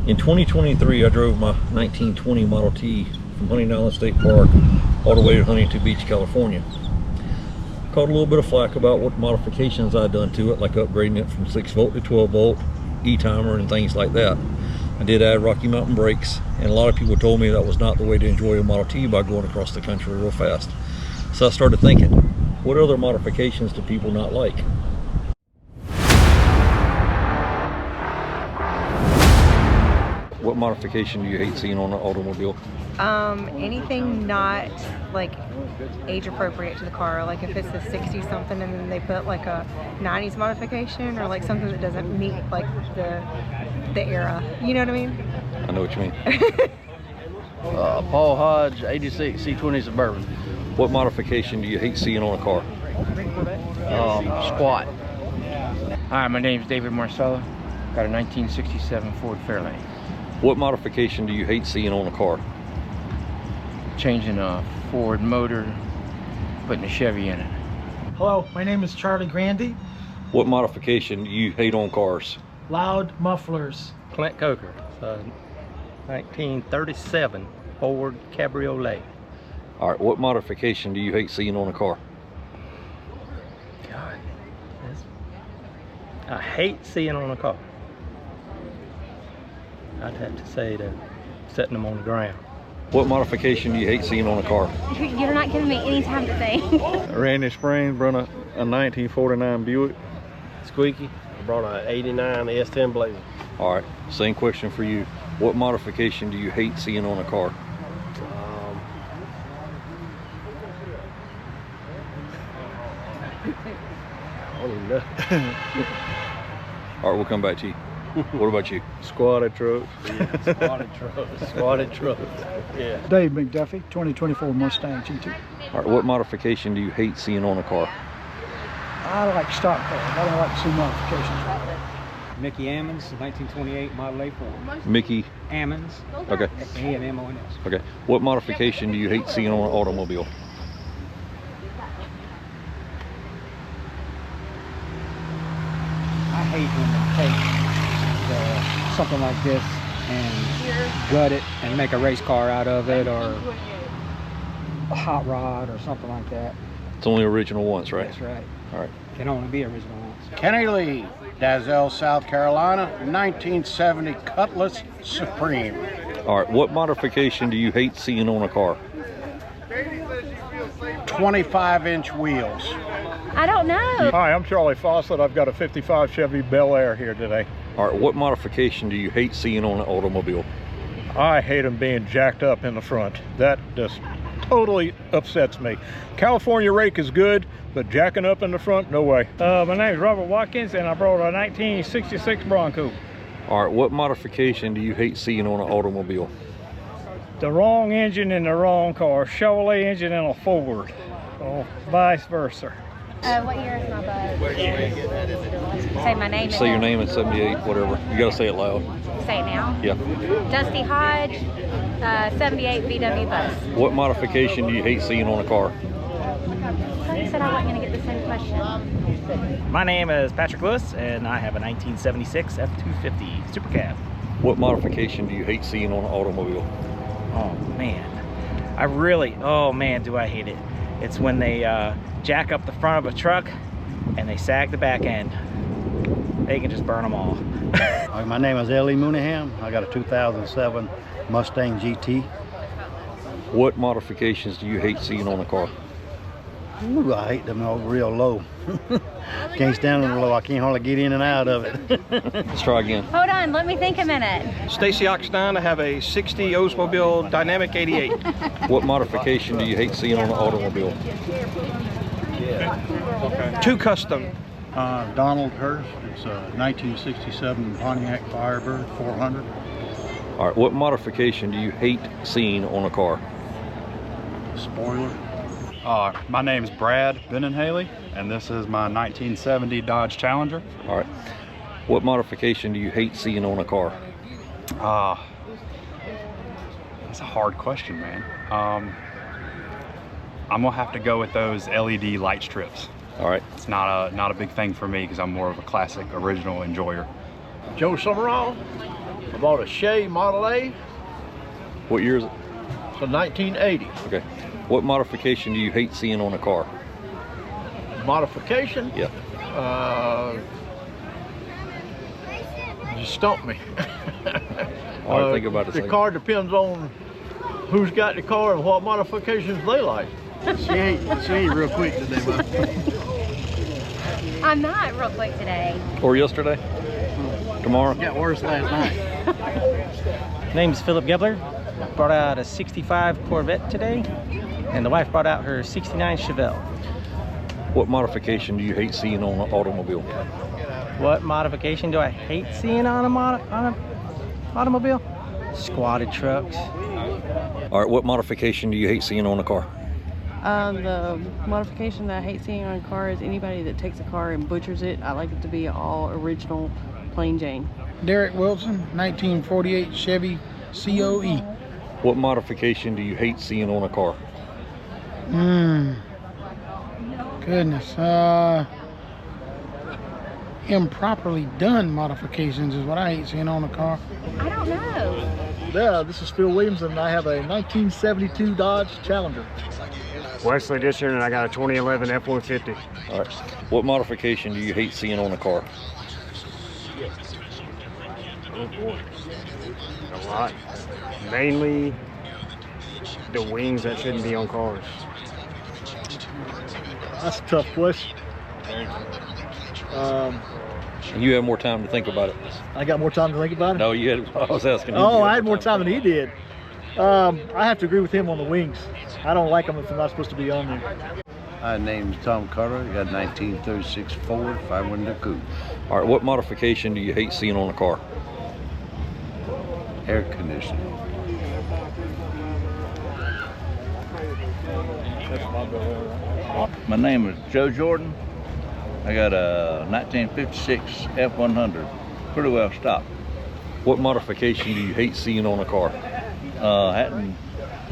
In 2023, I drove my 1920 Model T from Huntington Island State Park all the way to Huntington Beach, California. Caught a little bit of flack about what modifications I'd done to it, like upgrading it from 6 volt to 12 volt, E-timer and things like that. I did add Rocky Mountain brakes, and a lot of people told me that was not the way to enjoy a Model T by going across the country real fast. So I started thinking, what other modifications do people not like? What modification do you hate seeing on an automobile? Anything not like age appropriate to the car. Like if it's a 60 something and then they put like a 90s modification, or like something that doesn't meet like the era. You know what I mean? I know what you mean. Paul Hodge, 86 C20 Suburban. What modification do you hate seeing on a car? Squat. Hi, my name's David Marcello. Got a 1967 Ford Fairlane. What modification do you hate seeing on a car? Changing a Ford motor, putting a Chevy in it. Hello, my name is Charlie Grandy. What modification do you hate on cars? Loud mufflers. Clint Coker, 1937 Ford Cabriolet. All right, what modification do you hate seeing on a car? God, I hate seeing on a car. I'd have to say that setting them on the ground. What modification do you hate seeing on a car? You're not giving me any time to think. Randy Springs brought a 1949 Buick. Squeaky. I brought a 89 S10 Blazer. All right, same question for you. What modification do you hate seeing on a car? I don't even know. All right, we'll come back to you. What about you? Squatted trucks. Yeah, squatted trucks. Squatted trucks. Yeah. Dave McDuffie, 2024 Mustang GT. All right, what modification do you hate seeing on a car? I like stock cars. I don't like to see modifications. Mickey Ammons, 1928 Model A Ford. Mickey? Ammons. Okay. A-M-M-O-N-S. Okay. What modification do you hate seeing on an automobile? I hate when they take something like this and gut it and make a race car out of it, or a hot rod or something like that. It's only original once, right? That's right. All right. Can only be original once. Kenny Lee, Dazzell, South Carolina, 1970 Cutlass Supreme. All right, what modification do you hate seeing on a car? 25-inch wheels. I don't know. Hi, I'm Charlie Fawcett. I've got a 55 Chevy Bel Air here today. All right, what modification do you hate seeing on an automobile? I hate them being jacked up in the front. That just totally upsets me. California rake is good, but jacking up in the front, no way. My name is Robert Watkins, and I brought a 1966 Bronco. All right, what modification do you hate seeing on an automobile? The wrong engine in the wrong car. Chevrolet engine in a Ford, or vice versa. What year is my bug? Say my name. Say your name in 78, whatever. You gotta say it loud. Say it now. Yeah. Dusty Hodge, 78 VW bus. What modification do you hate seeing on a car? I thought you said I wasn't gonna get the same question. My name is Patrick Lewis, and I have a 1976 F-250 Super Cab. What modification do you hate seeing on an automobile? Oh man, oh man, do I hate it. It's when they jack up the front of a truck and they sag the back end. They can just burn them all. My name is Ellie Mooneyham. I got a 2007 Mustang GT. What modifications do you hate seeing on a car? Ooh, I hate them real low. Can't stand them low. I can't hardly get in and out of it. Let's try again. Hold on, let me think a minute. Stacy Oxstein, I have a 60 Oldsmobile Dynamic 88. What modification do you hate seeing on an automobile? Too custom. Donald Hurst, it's a 1967 Pontiac Firebird 400. All right, what modification do you hate seeing on a car? Spoiler. My name is Brad Benenhaley, and this is my 1970 Dodge Challenger. All right. What modification do you hate seeing on a car? That's a hard question, man. I'm gonna have to go with those LED light strips. All right. It's not a big thing for me because I'm more of a classic original enjoyer. Joe Summerall, I bought a Chevy Model A. What year is it? It's a 1980. Okay. What modification do you hate seeing on a car? Modification? Yep. You stumped me. All right, think about it. The car depends on who's got the car and what modifications they like. She ain't real quick today, bud. I'm not real quick today. Or yesterday? Tomorrow? It got worse last night. Name's Philip Gebler. Brought out a 65 Corvette today, and the wife brought out her 69 Chevelle. What modification do you hate seeing on an automobile? What modification do I hate seeing on an automobile? Squatted trucks. All right, what modification do you hate seeing on a car? The modification that I hate seeing on a car is anybody that takes a car and butchers it. I like it to be all original, plain Jane. Derek Wilson, 1948 Chevy COE. What modification do you hate seeing on a car? Goodness. Improperly done modifications is what I hate seeing on a car. I don't know. Yeah, this is Phil Williams, and I have a 1972 Dodge Challenger. Wesley Dishon, and I got a 2011 F-150. All right. What modification do you hate seeing on a car? Oh boy, a lot. Mainly the wings that shouldn't be on cars. That's a tough question. You have more time to think about it. I got more time to think about it? No, you had. I was asking you. Oh, I had more time than he did. I have to agree with him on the wings. I don't like them if they're not supposed to be on there. My name's Tom Carter. I got 1936 Ford 5-window coupe. All right, what modification do you hate seeing on a car? Air conditioning. My name is Joe Jordan. I got a 1956 F100. Pretty well stocked. What modification do you hate seeing on a car?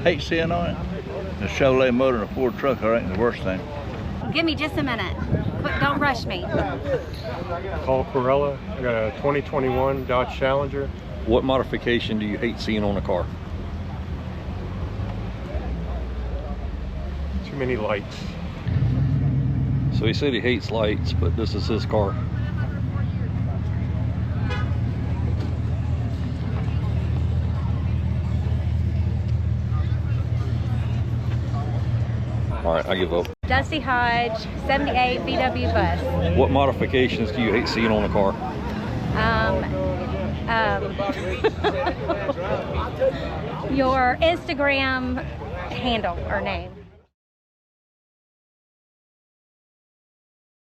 Hate seeing on it. The Chevrolet motor and a Ford truck, I think, the worst thing. Give me just a minute. Quick, don't rush me. Paul Corella. I got a 2021 Dodge Challenger. What modification do you hate seeing on a car? Too many lights. So he said he hates lights, but this is his car. All right, I give up. Dusty Hodge, 78 VW bus. What modifications do you hate seeing on a car? Your Instagram handle or name.